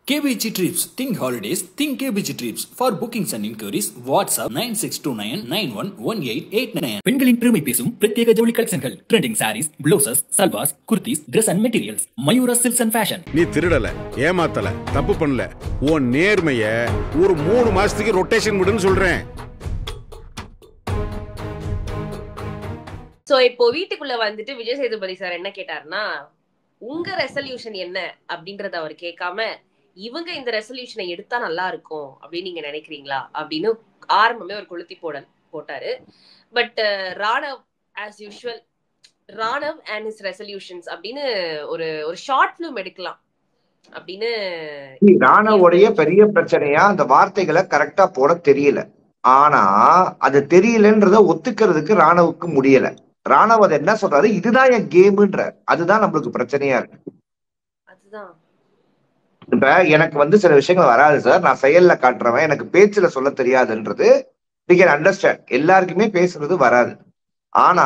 KBG Trips. Think holidays. Think KBG Trips. For bookings and inquiries, WhatsApp 9629911889. பெண்களின் பெருமை பேசும் பிரத்யேக ஜவுளி கலெக்ஷன்கள், trending sarees, blouses, salwars, kurtis, Dress and Materials. Mayura Silks and Fashion. நீ திருடல, ஏமாத்தல, தப்பு பண்ணல. உன் நேர்மைய ஒரு 3 மாசத்துக்கு ரொட்டேஷன் விடுன்னு சொல்றேன். சோ இப்போ வீட்டுக்குள்ள வந்துட்டு விஜய் சேதுபதி சார் என்ன கேட்டாருன்னா, உங்க ரெசல்யூஷன் என்ன அப்படின்றத அவர் கேட்காம, இவங்க இந்த ரெசல்யூஷனை எடுத்தா நல்லா இருக்கும் அப்படின்னு நீங்க நினைக்கிறீங்களா அப்படின்னு ஆரம்பமே ஒரு கொளுத்தி போட்டாரு. But Raanav as usual, Raanav and his resolutions அப்படின்னு ஒரு ஷார்ட் பிலிம் எடுக்கலாம் அப்படின்னு. ராணவோடைய பெரிய பிரச்சனையா அந்த வார்த்தைகளை கரெக்டா போட தெரியல. ஆனா அது தெரியலன்றத ஒத்துக்கிறதுக்கு ராணவுக்கு முடியல. ராணவ் அதை என்ன சொல்றாரு, இதுதான் என் கேம்ன்ற, அதுதான் நம்மளுக்கு பிரச்சனையா இருக்கு. அதுதான் இப்ப எனக்கு சில விஷயங்கள் வராது சார், நான் செயல்ல காட்டுறவன், எனக்கு பேச்சுல சொல்ல தெரியாதுன்றது வி கேன் அண்டர்ஸ்டாண்ட். எல்லாருக்குமே பேசுறது வராது. ஆனா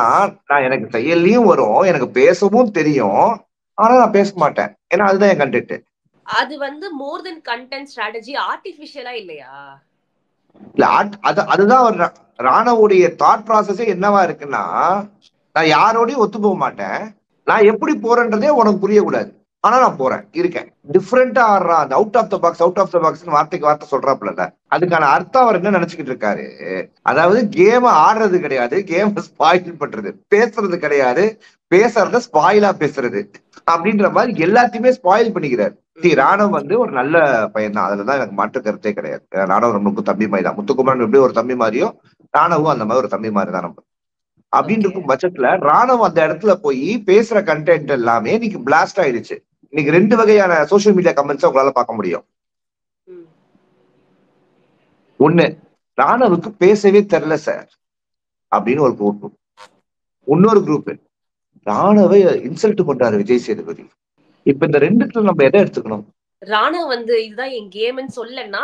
எனக்கு செயல்லையும் வரும், எனக்கு பேசவும் தெரியும், ஆனா நான் பேச மாட்டேன். ஏன்னா அதுதான் என் கண்டென்ட். அது மோர் தென் கண்டென்ட் ஸ்ட்ராட்டஜி, ஆர்டிபிஷியலா இல்லையா? இல்ல, அதுதான் ராணவுடைய தாட் ப்ராசஸே என்னவா இருக்குன்னா, நான் யாரோடையும் ஒத்து போக மாட்டேன், நான் எப்படி போறேன்றதே உனக்கு புரியக்கூடாது, ஆனா நான் போறேன், இருக்கேன், டிஃப்ரெண்டா ஆடுறான். அந்த அவுட் ஆஃப் த பாக்ஸ் வார்த்தைக்கு வார்த்தை சொல்றாப்புல, அதுக்கான அர்த்தம் அவர் என்ன நினைச்சுக்கிட்டு இருக்காரு, அதாவது கேம ஆடுறது கிடையாது, கேம ஸ்பாயில் பண்றது, பேசுறது கிடையாது, பேசுறத ஸ்பாயிலா பேசுறது அப்படின்ற மாதிரி எல்லாத்தையுமே ஸ்பாயில் பண்ணிக்கிறாரு. ராணவ் ஒரு நல்ல பையன் தான், அதுலதான் எனக்கு மாற்று கருத்தே கிடையாது. ராணவ் நம்மளுக்கு தம்பி மாதிரி தான். முத்துக்குமரன் எப்படி ஒரு தம்பி மாதிரியோ ராணவும் அந்த மாதிரி ஒரு தம்பி மாதிரி தான் நம்ம. அப்படின்னு இருக்கும் பட்சத்துல ராணவ் அந்த இடத்துல போய் பேசுற கண்டென்ட் எல்லாமே இன்னைக்கு பிளாஸ்ட் ஆயிடுச்சு. இன்னைக்கு 2 வகையான சோசியல் மீடியா கமெண்ட்ஸ் உங்களால பார்க்க முடியும். ஒண்ணு, ராணவுக்கு பேசவே தெரியல சார் அப்படின்னு ஒரு குரூப். இன்னொரு குரூப், ராணவை இன்சல்ட் பண்றாரு விஜய் சேதுபதி. இப்ப இந்த 2த்துல நம்ம எதை எடுத்துக்கணும்? ராணவ் இதுதான் என் கேம்னு சொல்லனா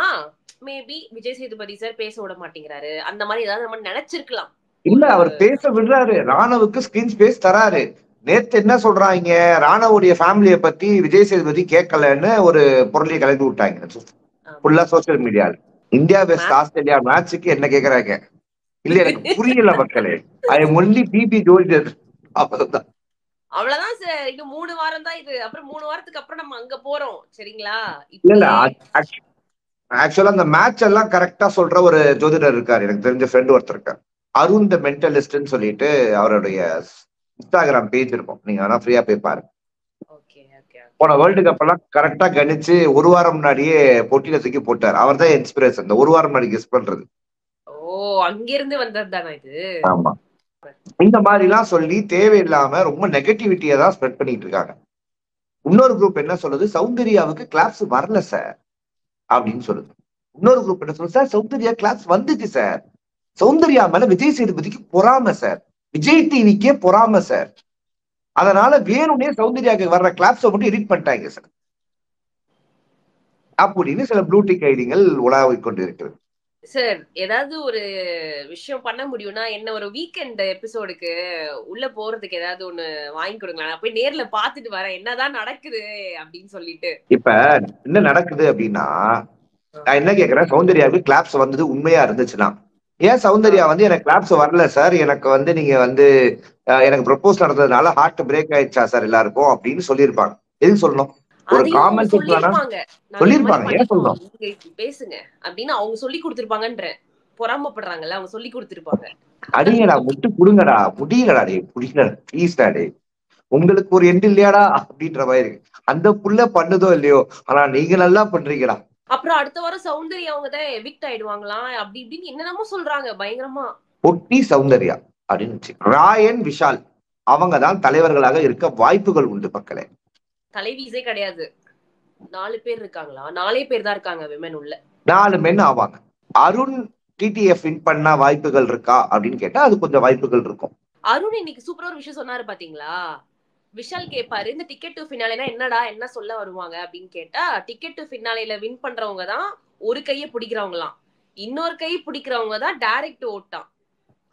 மேபி விஜய் சேதுபதி சார் பேச விட மாட்டேங்கிறாரு, அந்த மாதிரி ஏதாவது நம்ம நினைச்சிருக்கலாம். இல்ல, அவர் பேச விடுறாரு, ராணவுக்கு ஸ்கிரீன் ஸ்பேஸ் தராரு. நேத்து என்ன சொல்றாங்க, ராணவுடைய ஃபேமிலியை பத்தி விஜய் சேதுபதி கேட்கலன்னு ஒரு பொருளையை கலந்து விட்டாங்க ஃபுல்லா சோசியல் மீடியால. இந்தியா வெஸ்ட் ஆஸ்திரேலியா மேட்சுக்கு என்ன கேக்குறாங்க, இல்ல எனக்கு புரியல மக்களே, ஐ எம் ஒன்லி பிபி ஜோல்டர். அவ்வளவுதான் அவ்வளவுதான் சார். இன்னும் 3 வாரம் தான் இது, அப்புறம் 3 வாரத்துக்கு அப்புறம் நம்ம அங்க போறோம், சரிங்களா? இல்ல, ஆக்சுவலா அந்த மேட்ச் எல்லாம் கரெக்டா சொல்ற ஒரு ஜோதிடர் இருக்காரு, எனக்கு தெரிஞ்ச ஃப்ரெண்ட் ஒருத்தர் இருக்காரு, அருண் த மென்டலிஸ்ட்னு சொல்லிட்டு அவருடைய இன்ஸ்டாகிராம் பேஜ் இருக்கும், நீங்க வேணா ஃப்ரீயா போய் பாருங்க. போன வேர்ல்டு கப் எல்லாம் கரெக்டா கணிச்சு 1 வாரம் முன்னாடியே போட்டியில தூக்கி போட்டார். அவர் தான் இன்ஸ்பிரேஷன், இந்த 1 வாரம் முன்னாடி கெஸ் பண்றது. ஓ, அங்கிருந்து வந்ததுதானா இது? ஆமா, இந்த மாதிரி எல்லாம் சொல்லி தேவையில்லாம ரொம்ப நெகட்டிவிட்டியை தான் ஸ்ப்ரெட் பண்ணிட்டு இருக்காங்க. இன்னொரு குரூப் என்ன சொல்லுது, சௌந்தர்யாவுக்கு கிளாப்ஸ் வரல சார் அப்படின்னு சொல்லுது. இன்னொரு குரூப் என்ன சொல்லுது, சார் சௌந்தர்யா கிளாப்ஸ் வந்துச்சு சார், சௌந்தர்யா மேல விஜய் சேதுபதிக்கு பொறாம சார், விஜய் டிவிக்கே பொறாம சார், அதனால வேணும்னே சௌந்தர்யாவுக்கு வர்ற கிளாப்ஸை மட்டும் எடிட் பண்ணிட்டாங்க சார் அப்படின்னு சில ப்ளூடிக் ஐடிகள் உலாவிக் கொண்டு இருக்கிறது. சார், ஏதாவது ஒரு விஷயம் பண்ண முடியும்னா என்ன, ஒரு வீக்கெண்ட் எபிசோடுக்கு உள்ள போறதுக்கு ஏதாவது ஒண்ணு வாங்கி கொடுங்களா, நான் போய் நேர்ல பாத்துட்டு வரேன் என்னதான் நடக்குது அப்படின்னு சொல்லிட்டு. இப்ப என்ன நடக்குது அப்படின்னா, நான் என்ன கேக்குறேன், சௌந்தர்யாவுக்கு கிளாப்ஸ் வந்தது உண்மையா இருந்துச்சுன்னா, ஏன் சௌந்தர்யா எனக்கு கிளாப்ஸ் வரல சார், எனக்கு நீங்க எனக்கு ப்ரொபோஸ் நடந்ததுனால ஹார்ட் பிரேக் ஆயிடுச்சா சார் எல்லாருக்கும் அப்படின்னு சொல்லியிருப்பாங்க. எதுக்கு சொல்லணும்? ஒரு காமெண்ட் சொல்லிருப்பாங்க, ஏன் சொல்லணும்? பேசுங்க அப்படின்னு அவங்க சொல்லி கொடுத்திருப்பாங்கன்ற பொறாமப்படுறாங்கல்ல, அவங்க சொல்லி கொடுத்திருப்பாங்க. அடிங்கடா, முட்டு குடுங்கடா, முடியலடா டே, புடிங்கடா ப்ளீஸ்டா டே, உங்களுக்கு ஒரு எண்டு இல்லையாடா அப்படின்ற மாதிரி இருக்கு. அந்த புள்ள பண்ணுதோ இல்லையோ, ஆனா நீங்க நல்லா பண்றீங்கடா. அப்புறம் அடுத்த வாரம் சௌந்தர்யா அவங்க தான் எவிக்ட் ஆயிடுவாங்களாம் அப்படி இப்படின்னு என்னென்னமோ சொல்றாங்க பயங்கரமா. பொட்டி சௌந்தர்யா அப்படின்னு ராயன் விஷால் அவங்கதான் தலைவர்களாக இருக்க வாய்ப்புகள் உண்டு மக்களே. தலைவீசே கிடையாது, 4 பேர் இருக்காங்களா? 4 பேர் தான் இருக்காங்க விமன் உள்ள, 4 மென் ஆவாங்க. அருண் டிடிஎஃப் வின் பண்ண வாய்ப்புகள் இருக்கா அப்படின்னு கேட்டா அது கொஞ்சம் வாய்ப்புகள் இருக்கும். அருண் இன்னைக்கு சூப்பரா ஒரு விஷயம் சொன்னாரு பாத்தீங்களா? விஷால் கேட்பாரு, இந்த டிக்கெட் டு ஃபினாலேனா என்னடா என்ன சொல்ல வருவாங்க அப்படின்னு கேட்டா, டிக்கெட் டு ஃபினாலேல வின் பண்றவங்க தான் ஒரு கையை பிடிக்கிறவங்களாம், இன்னொரு கை பிடிக்கிறவங்க தான் டைரக்ட் ஓட்டாம்.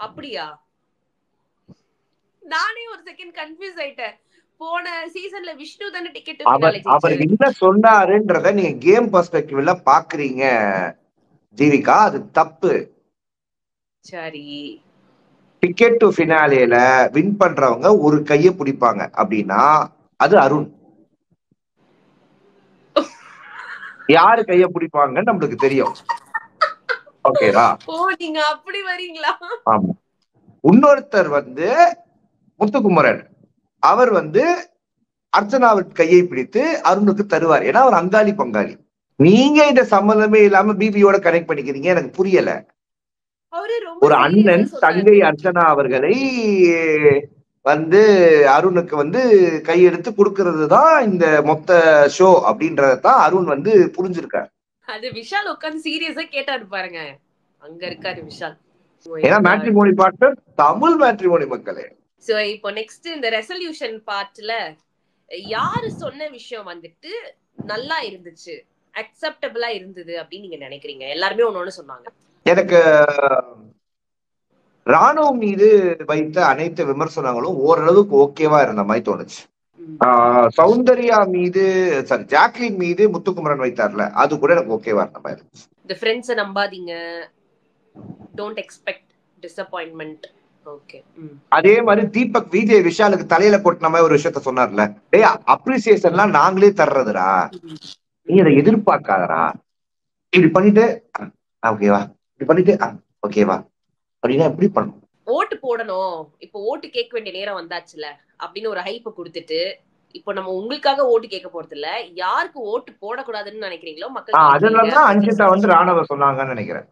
அப்படியா? நானே ஒரு செகண்ட் கன்ஃபியூஸ் ஆயிட்டேன். போன சீசன்ல விஷ்ணு தானே டிக்கெட் அவர் அவர் என்ன சொன்னாருன்றத நீங்க கேம் பெர்ஸ்பெக்டிவ்ல பாக்குறீங்க ஜீவிகா, அது தப்பு. சரி, டிக்கெட் டு ஃபினாலேல வின் பண்றவங்க ஒரு கைய பிடிப்பாங்க அப்படின்னா அது அருண். யாரு கைய பிடிப்பாங்கன்னு நம்மளுக்கு தெரியும். ஓகேவா? ஓ நீங்க அப்படி வரீங்களா? ஆமா. இன்னொருத்தர் வந்து முத்துக்குமரன், அவர் வந்து அர்ச்சனாவின் கையை பிடித்து அருணுக்கு தருவார். ஏன்னா அவர் அங்காளி பங்காளி. நீங்க இந்த சம்பந்தமே இல்லாம பிபியோட கனெக்ட் பண்ணிக்கிறீங்க, எனக்கு புரியல. அவரு ரொம்ப ஒரு அண்ணன் சீரியஸா தங்கை சொன்னாரு. அர்ச்சனா அவர்களை வந்து அருணுக்கு வந்து கையெடுத்து கொடுக்கறது தான் இந்த மொத்த ஷோ அப்படின்றதான் அருண் வந்து புரிஞ்சிருக்காரு. அது விஷால் உட்கார்ந்து சீரியஸா கேட்டாரு பாருங்க, அங்க இருக்காரு விஷால். ஏன்னா மேட்ரிமோனி பார்ட்னர் தமிழ் மேட்ரிமோனி மக்களே. சோ இப்போ நெக்ஸ்ட் இந்த ரெசல்யூஷன் பார்ட்ல யாரு சொன்ன விஷயம் வந்துட்டு நல்லா இருந்துச்சு, அக்செப்டபிளா இருந்தது அப்படின்னு நீங்க நினைக்கிறீங்க? எல்லாருமே ஒண்ணு சொன்னாங்க. எனக்கு ராணுவம் மீது வைத்த அனைத்து விமர்சனங்களும் ஓரளவுக்கு ஓகேவா இருந்த மாதிரி தோணுச்சு. சௌந்தர்யா மீது சாரி ஜாக்லின் மீது முத்துக்குமரன் வைத்தார்ல, அது கூட எனக்கு ஓகேவா இருந்த மாதிரி இருந்துச்சு. இந்த ஃப்ரெண்ட்ஸை நம்பாதீங்க, டோன்ட் எக்ஸ்பெக்ட் டிசப்பாயின்மெண்ட். ஓகே. அதே மாதிரி தீபக் விஜய் விஷாலுக்கு தலையில கொட்டின மாதிரி ஒரு விஷயத்த சொன்னார்ல, டேய் அப்ரிசியேஷன்லாம் நாங்களே தர்றதுடா, நீ அதை எதிர்பார்க்காதடா, இப்படி பண்ணிட்டு ஓகேவா, இப்படி பண்ணிட்டு ஓகேவா அப்படின்னா எப்படி பண்ணும்? ஓட்டு போடணும், இப்போ ஓட்டு கேட்க வேண்டிய நேரம் வந்தாச்சுல அப்படின்னு ஒரு ஹைப் கொடுத்துட்டு, இப்போ நம்ம உங்களுக்காக ஓட்டு கேட்க போறது இல்ல, யாருக்கு ஓட்டு போடக்கூடாதுன்னு நினைக்கிறீங்களோ மக்கள். அதெல்லாம் அஞ்சிதா வந்து ராணவ சொன்னாங்கன்னு நினைக்கிறேன்.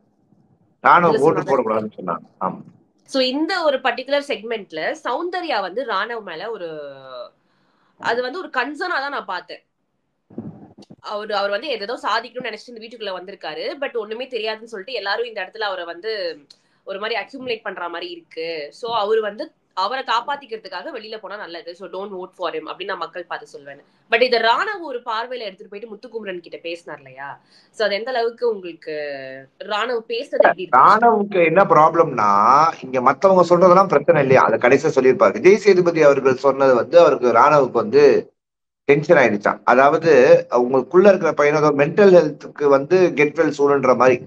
ராணவ ஓட்டு போடக்கூடாதுன்னு சொன்னாங்க. ஆமா. சோ இந்த ஒரு பர்டிகுலர் செக்மெண்ட்ல சௌந்தர்யா வந்து ராணவ் மேல ஒரு அது வந்து ஒரு கன்சர்னா தான் நான் பார்த்தேன். அவர் வந்து ஏதோ சாதிக்கணும்னு நினைச்சிட்டு இந்த வீட்டுக்குள்ள வந்திருக்காரு. பட் ஒண்ணுமே தெரியாதுன்னு சொல்லிட்டு எல்லாரும் இந்த இடத்துல அவரை வந்து ஒரு மாதிரி அக்யூமுலேட் பண்ற மாதிரி இருக்கு. சோ அவர் வந்து அவரை காப்பாத்திக்கிறதுக்காக வெளியில போனா நல்லது, so don't vote for him அப்படின்னு நான் மக்கள் பார்த்து சொல்வேன். பட் இத ராணவ் ஒரு பார்வையில எடுத்துட்டு போயிட்டு முத்துக்குமரன் கிட்ட பேசினார் இல்லையா, சோ அது எந்த அளவுக்கு உங்களுக்கு ராணவ் பேசுறது எப்படி இருக்கு? ராணவுக்கு என்ன ப்ராப்ளம்னா, இங்க மத்தவங்க சொல்றதெல்லாம் பிரச்சனை இல்லையா, அதை கடைசியா சொல்லியிருப்பாரு. விஜய் சேதுபதி அவர்கள் சொன்னது வந்து அவருக்கு ராணவுக்கு வந்து டென்ஷன் ஆயிடுச்சான். அதாவது உங்களுக்குள்ள இருக்கிற பையனோட மென்டல் ஹெல்த்துக்கு வந்து கெட் வெல் சூன்ன்ற மாதிரி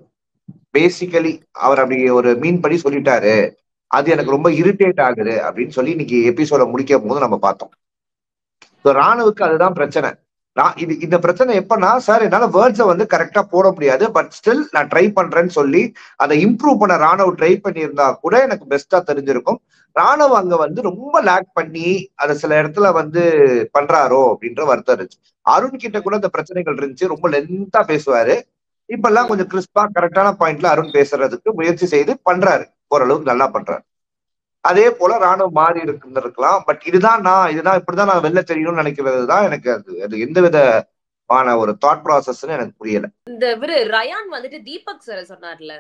பேசிக்கலி அவர் அப்படி ஒரு மீன் பண்ணி சொல்லிட்டாரு. அது எனக்கு ரொம்ப இரிட்டேட் ஆகுது அப்படின்னு சொல்லி இன்னைக்கு எபிசோட முடிக்கும் போது நம்ம பார்த்தோம். ராணுவுக்கு அதுதான் பிரச்சனை. இந்த பிரச்சனை எப்பன்னா, சார் என்னால வேர்ட்ஸை வந்து கரெக்டா போட முடியாது, பட் ஸ்டில் நான் ட்ரை பண்றேன்னு சொல்லி அதை இம்ப்ரூவ் பண்ண ராணுவ ட்ரை பண்ணியிருந்தா கூட எனக்கு பெஸ்டா தெரிஞ்சிருக்கும். ராணுவ அங்க வந்து ரொம்ப லேக் பண்ணி அதை சில இடத்துல வந்து பண்றாரோ அப்படின்ற வருத்தம் இருந்துச்சு. அருண் கிட்ட கூட இந்த பிரச்சனைகள் இருந்துச்சு, ரொம்ப லென்த்தா பேசுவாரு. இப்ப எல்லாம் கொஞ்சம் கிறிஸ்பா கரெக்டான பாயிண்ட்ல அருண் பேசுறதுக்கு முயற்சி செய்து பண்றாரு, ஓரளவுக்கு நல்லா பண்றாரு. அதே போல ராணுவம் மாறி இருக்கலாம். பட் இதுதான் இப்படிதான் நான் வெளில தெரியணும்னு நினைக்கிறது தான் எனக்கு அது எந்த விதமான ஒரு தாட் ப்ராசஸ்ன்னு எனக்கு புரியல. இந்த ரயான் வந்துட்டு தீபக் சார் சொன்னார்ல,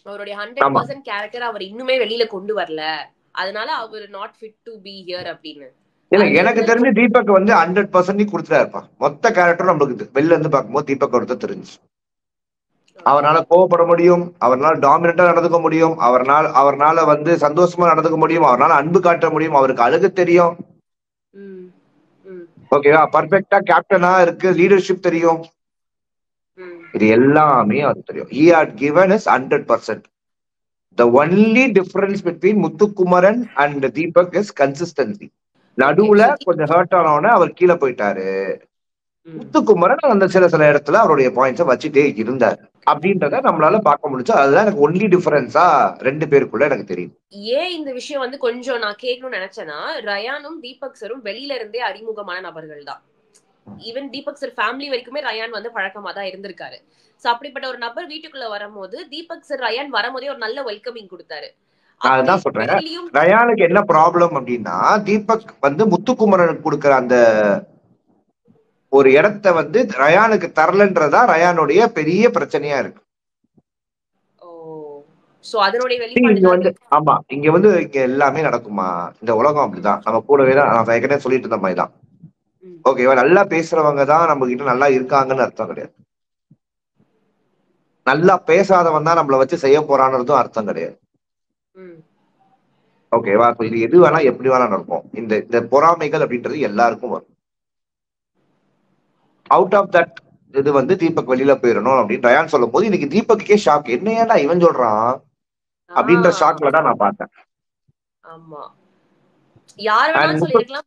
அவருடைய 100% கேரக்டர் அவர் இன்னுமே வெளியில கொண்டு வரல, அதனால அவர் not fit to be here அப்படின்னு. எனக்கு தெரிஞ்சு தீபக் வந்து 100% கொடுத்துட்டா இருப்பான். மொத்த கேரக்டரும் நம்மளுக்கு வெளில இருந்து பார்க்கும்போது தீபக் ஒருத்தர் தெரிஞ்சு. அவரால் கோவப்பட முடியும், அவரால் டாமினண்டா நடந்துக்க முடியும், அவரால் வந்து சந்தோஷமா நடந்துக்க முடியும், அவரால் அன்பு காட்ட முடியும், அவருக்கு அழகு தெரியும். ஓகேவா, பர்ஃபெக்டா கேப்டனா இருக்கு, லீடர்ஷிப் தெரியும், இது எல்லாமே அவருக்கு தெரியும். He had given us 100%. The only difference between Muthukumaran and Deepak is consistency. நடுவுல கொஞ்சம் ஹர்ட் ஆனவன அவர் கீழே போயிட்டாரு. முத்துக்குமரன் அந்த சில இடத்துல அவருடைய பாயிண்ட்ஸை வச்சுட்டே இருந்தார் அப்படின்றத நம்மளால பார்க்க முடிஞ்சு. அதுதான் எனக்கு ஒன்லி டிஃபரன்ஸா ரெண்டு பேருக்குள்ள எனக்கு தெரியும். ஏன் இந்த விஷயம் வந்து கொஞ்சம் நான் கேட்கணும்னு நினைச்சேன்னா, ரயானும் தீபக் சரும் வெளியில இருந்தே அறிமுகமான நபர்கள் தான். ஈவன் தீபக் சார் ஃபேமிலி வரைக்குமே ரயான் வந்து பழக்கமா தான் இருந்திருக்காரு. சோ அப்படிப்பட்ட ஒரு நபர் வீட்டுக்குள்ள வரும்போது தீபக் சார் ரயான் வரும்போதே ஒரு நல்ல வெல்கமிங் கொடுத்தாரு. அதுதான் சொல்றேன். ரயானுக்கு என்ன ப்ராப்ளம் அப்படின்னா, தீபக் வந்து முத்துக்குமரனுக்கு கொடுக்குற அந்த ஒரு இடத்த வந்து ரயானுக்கு தரலன்றதா ரயானுடைய பெரிய பிரச்சனையா இருக்கு. ஆமா, இங்க வந்து இங்க எல்லாமே நடக்குமா, இந்த உலகம் அப்படிதான், நம்ம கூடவே தான். நான் ஏற்கனவே சொல்லிட்டு இருந்த மாதிரி தான். ஓகேவா, நல்லா பேசுறவங்க தான் நம்ம கிட்ட நல்லா இருக்காங்கன்னு அர்த்தம் கிடையாது. நல்லா பேசாதவன் தான் நம்மளை வச்சு செய்ய போறான்றதும் அர்த்தம் கிடையாது. ஓகேவா? இது எது வேணா எப்படி வேணா நடக்கும். இந்த இந்த பொறாமைகள் அப்படின்றது எல்லாருக்கும் வரும். அவுட் ஆஃப் தட் இது வந்து தீபக் வெளியில போயிடணும் அப்படின்னு ரயான் சொல்லும் போது இன்னைக்கு தீபக்குக்கே ஷாக். என்ன ஏன்டா இவன் சொல்றான் அப்படின்ற ஷாக்ல தான் நான் பார்த்தேன். ஆமா, யார் வேணாலும் அண்ட் சொல்லிருக்கலாம்.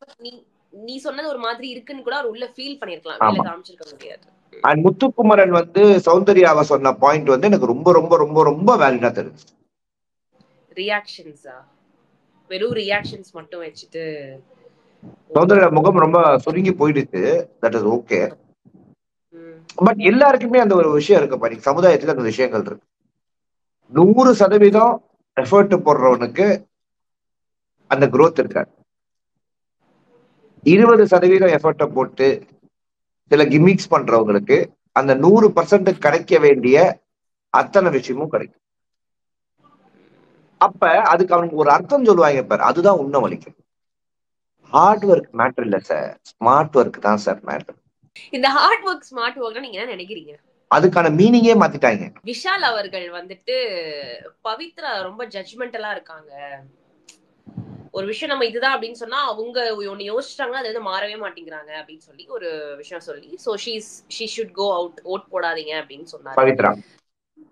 நீ சொன்னது ஒரு மாதிரி இருக்குன்னு கூட அவர் உள்ள ஃபீல் பண்ணிருக்கலாம், வெளியில காமிச்சிருக்க முடியாது. அண்ட் முத்துக்குமரன் வந்து சௌந்தர்யாவை சொன்ன பாயிண்ட் வந்து எனக்கு ரொம்ப ரொம்ப ரொம்ப ரொம்ப வேலிடா தெரிஞ்சு. ரியாக்ஷன்ஸா, வெறும் ரியாக்ஷன்ஸ் மட்டும் வச்சுட்டு சௌந்தர்யா முகம் ரொம்ப சுருங்கி போயிடுச்சு. That is okay. பட் எல்லாருக்குமே அந்த ஒரு விஷயம் இருக்கு பாருங்க, சமுதாயத்துல அந்த விஷயங்கள் இருக்கு. 100% எஃபர்ட் போடுறவனுக்கு அந்த growth இருக்காது. 20% எஃபர்ட்டை போட்டு சில கிமிக்ஸ் பண்றவங்களுக்கு அந்த 100% கிடைக்க வேண்டிய அத்தனை விஷயமும் கிடைக்கும். அப்ப அதுக்கு அவனுக்கு ஒரு அர்த்தம் சொல்லுவாங்க பாரு, அதுதான் உண்மை வலிக்கும். ஹார்ட் ஒர்க் மேட்டர் இல்ல சார், ஸ்மார்ட் ஒர்க் தான் சார் மேட்டர். இந்த ஹார்ட் ஒர்க் ஸ்மார்ட் ஒர்க் நீங்க என்ன நினைக்கிறீங்க? அதுக்கான மீனிங்கே மாத்திட்டாங்க. விஷால் அவர்கள் வந்துட்டு பவித்ரா ரொம்ப ஜட்ஜ்மெண்டலா இருக்காங்க, ஒரு விஷயம் நம்ம இதுதான் அப்படின்னு சொன்னா அவங்க ஒன்னு யோசிச்சாங்க, அது வந்து மாறவே மாட்டேங்கிறாங்க அப்படின்னு சொல்லி ஒரு விஷயம் சொல்லி, so she should go out, vote போடாதீங்க அப்படின்னு சொன்னாரு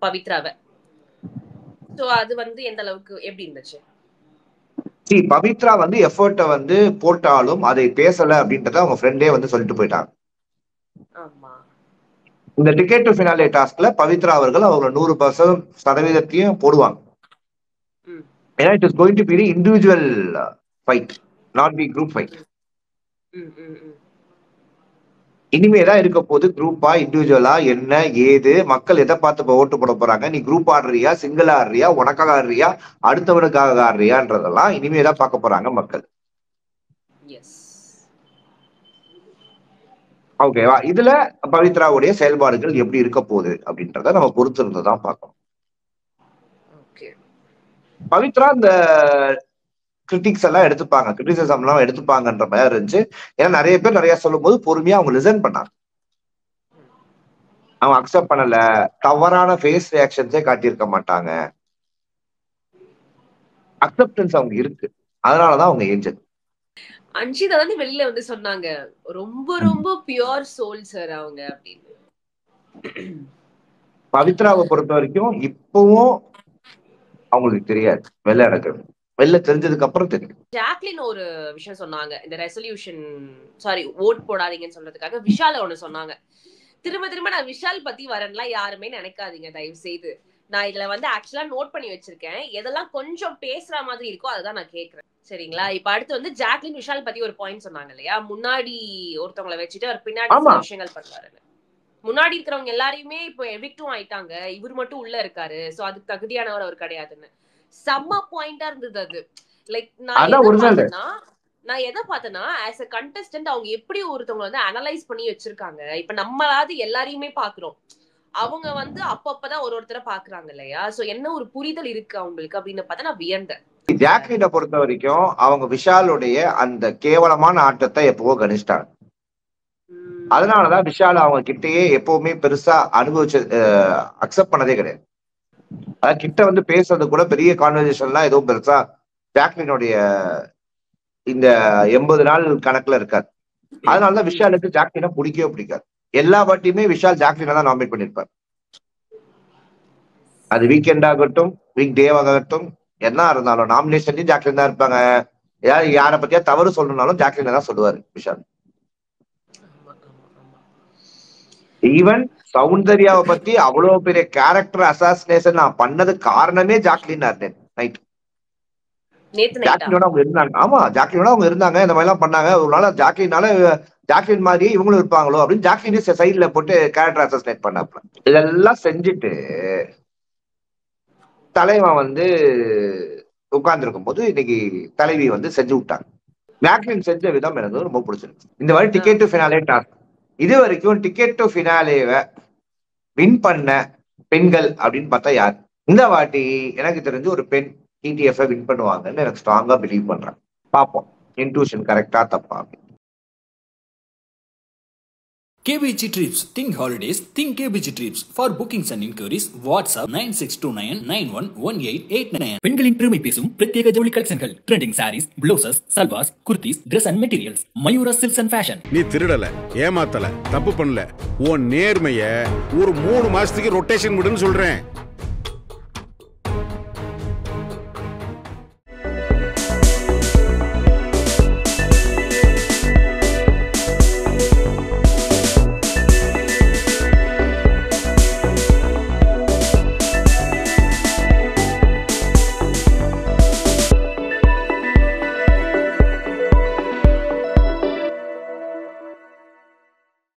பவித்ராவை. சோ அது வந்து எந்த அளவுக்கு எப்படி இருந்துச்சு? பவித்ரா வந்து எஃபர்ட்டை வந்து போட்டாலும் அதை பேசல அப்படின்றத அவங்க ஃப்ரெண்டே வந்து சொல்லிட்டு போயிட்டாங்க. ஆமா, இந்த டிக்கெட் டு ஃபினாலே டாஸ்க்ல பவித்ரா அவர்கள் அவங்க 100% போடுவாங்க. ஏன்னா it is going to be individual fight, not be group fight. இனிமேதான் இருக்க போது குரூப்பா இண்டிவிஜுவலா என்ன ஏது, மக்கள் எதை பார்த்து ஓட்டு போட போறாங்க, நீ குரூப் ஆடுறியா, சிங்கிள் ஆடுறியா, உனக்காக ஆடுறியா, அடுத்தவனுக்காக ஆடுறியான்றதெல்லாம் இனிமேதான் பார்க்க போறாங்க மக்கள். ஓகேவா? இதுல பவித்ராவுடைய செயல்பாடுகள் எப்படி இருக்க போகுது அப்படின்றத நம்ம பொறுத்து இருந்துதான் பார்க்கணும். பவித்ரா இந்த கிரிட்டிக்ஸ் எல்லாம் எடுத்துப்பாங்க, கிரிட்டிசிசம் எல்லாம் எடுத்துப்பாங்கன்ற மாதிரி இருந்துச்சு. ஏன்னா நிறைய பேர் நிறைய சொல்லும் போது பொறுமையா அவங்க லிசன் பண்ணாங்க. அவங்க அக்செப்ட் பண்ணல, தவறான ஃபேஸ் ரியாக்ஷன்ஸே காட்டியிருக்க மாட்டாங்க. அக்செப்டன்ஸ் அவங்க இருக்கு, அதனாலதான் அவங்க ஏஞ்சல். அன்ஷிதா வந்து வெளியில வந்து சொன்னாங்க, ரொம்ப ரொம்ப பியூர் சோல் சார் அவங்க அப்படின்னு. பவித்ராவை பொறுத்த வரைக்கும் இப்பவும் அவங்களுக்கு தெரியாது வெளில நடக்குது, வெளில தெரிஞ்சதுக்கு அப்புறம் தெரியும். ஜாக்லின் ஒரு விஷயம் சொன்னாங்க, இந்த ரெசல்யூஷன் ஓட் போடாதீங்கன்னு சொல்றதுக்காக விஷால ஒண்ணு சொன்னாங்க. திரும்ப திரும்ப நான் விஷால் பத்தி வரேன்லாம் யாருமே நினைக்காதீங்க தயவு செய்து. நான் இதுல வந்து ஆக்சுவலா நோட் பண்ணி வச்சிருக்கேன், எதெல்லாம் கொஞ்சம் பேசுற மாதிரி இருக்கோ அதுதான் நான் கேக்குறேன், சரிங்களா? இப்ப அடுத்து வந்து ஜாக்லின் விஷால் பத்தி ஒரு பாயிண்ட் சொன்னாங்க இல்லையா, முன்னாடி ஒருத்தவங்களை வச்சுட்டு அவர் பின்னாடி சில விஷயங்கள் பண்றாருன்னு. முன்னாடி இருக்கிறவங்க எல்லாரையுமே இப்போ எவிக்டும் ஆயிட்டாங்க, இவர் மட்டும் உள்ள இருக்காரு, சோ அதுக்கு தகுதியானவர் அவர் கிடையாதுன்னு. செம்ம பாயிண்டா இருந்தது அது. லைக் நான் எதை பார்த்தேன்னா ஆஸ் அ கண்டஸ்டன்ட் அவங்க எப்படி ஒருத்தவங்க வந்து அனலைஸ் பண்ணி வச்சிருக்காங்க. இப்ப நம்மளாவது எல்லாரையுமே பாக்குறோம், அவங்க வந்து அப்பப்பதான் ஒருத்தரை பாக்குறாங்க இல்லையா, சோ என்ன ஒரு புரிதல் இருக்கு அவங்களுக்கு அப்படின்னு பார்த்தா நான் வியந்தேன். ஜாக்லினை பொறுத்த வரைக்கும் அவங்க விஷாலுடைய அந்த கேவலமான ஆட்டத்தை எப்பவோ கணிச்சிட்டாங்க. அதனாலதான் விஷால் அவங்க கிட்டயே எப்பவுமே பெருசா அனுபவிச்சு அக்செப்ட் பண்ணதே கிடையாது. அதாவது கிட்ட வந்து பேசுறது கூட பெரிய கான்வர்சேஷன்லாம் எதுவும் பெருசா ஜாக்லினுடைய இந்த 80 நாள் கணக்குல இருக்காது. அதனாலதான் விஷாலுக்கு ஜாக்லினை பிடிக்கவே பிடிக்காது. எல்லா வாட்டியுமே விஷால் ஜாக்லினை தான் நாமினேட் பண்ணிருப்பார். அது வீக்கெண்ட் ஆகட்டும், வீக் டே ஆகட்டும், என்ன இருந்தாலும் நாமினேஷன்லயும் ஜாக்லின் தான் இருப்பாங்க. யாரை பத்தியா தவறு சொல்லணும்னாலும் ஜாக்லினை தான் சொல்லுவாரு விஷால். ஈவன் சௌந்தர்யாவை பத்தி அவ்வளவு பெரிய கேரக்டர் அசாசினேஷன் நான் பண்ணது காரணமே ஜாக்லின் நைட். ஜாக்லினோட அவங்க இருந்தாங்க. ஆமா, ஜாக்லினோட அவங்க இருந்தாங்க, இந்த மாதிரி எல்லாம் பண்ணாங்க. ஒரு நாள் ஜாக்லின் மாதிரியே இவங்களும் இருப்பாங்களோ அப்படின்னு ஜாக்லின் சைட்ல போட்டு கேரக்டர் அசாசினேட் பண்ணாப்ல. இதெல்லாம் செஞ்சுட்டு தலைவன் வந்து உட்கார்ந்து இருக்கும் போது இன்னைக்கு தலைவி வந்து செஞ்சு விட்டாங்க. ஜாக்லின் செஞ்ச விதம் எனக்கு ரொம்ப பிடிச்சிருக்கு. இந்த மாதிரி டிக்கெட் டு ஃபினாலே டாஸ்க் இது வரைக்கும் டிக்கெட் டு ஃபினாலேவை வின் பண்ண பெண்கள் அப்படின்னு பார்த்தா யார்? இந்த வாட்டி எனக்கு தெரிஞ்சு ஒரு பெண் டிடிஎஃப் வின் பண்ணுவாங்கன்னு எனக்கு ஸ்ட்ராங்கா பிலீவ் பண்றேன். பார்ப்போம் இன்ட்யூஷன் கரெக்டா தப்பா. KBG Trips. Think holidays. Think KBG Trips. For bookings and inquiries, WhatsApp 9629911889. பெண்களின் பெருமை பேசும் பிரத்யேக ஜவுளி கலெக்ஷன்கள். Trending sarees, blouses, salwars, kurtis, dress and materials. Mayura Silks and Fashion. நீ திருடல, ஏமாத்தல, தப்பு பண்ணல. உன் நேர்மைய ஒரு 3 மாசத்துக்கு ரொட்டேஷன் விடுன்னு சொல்றேன்.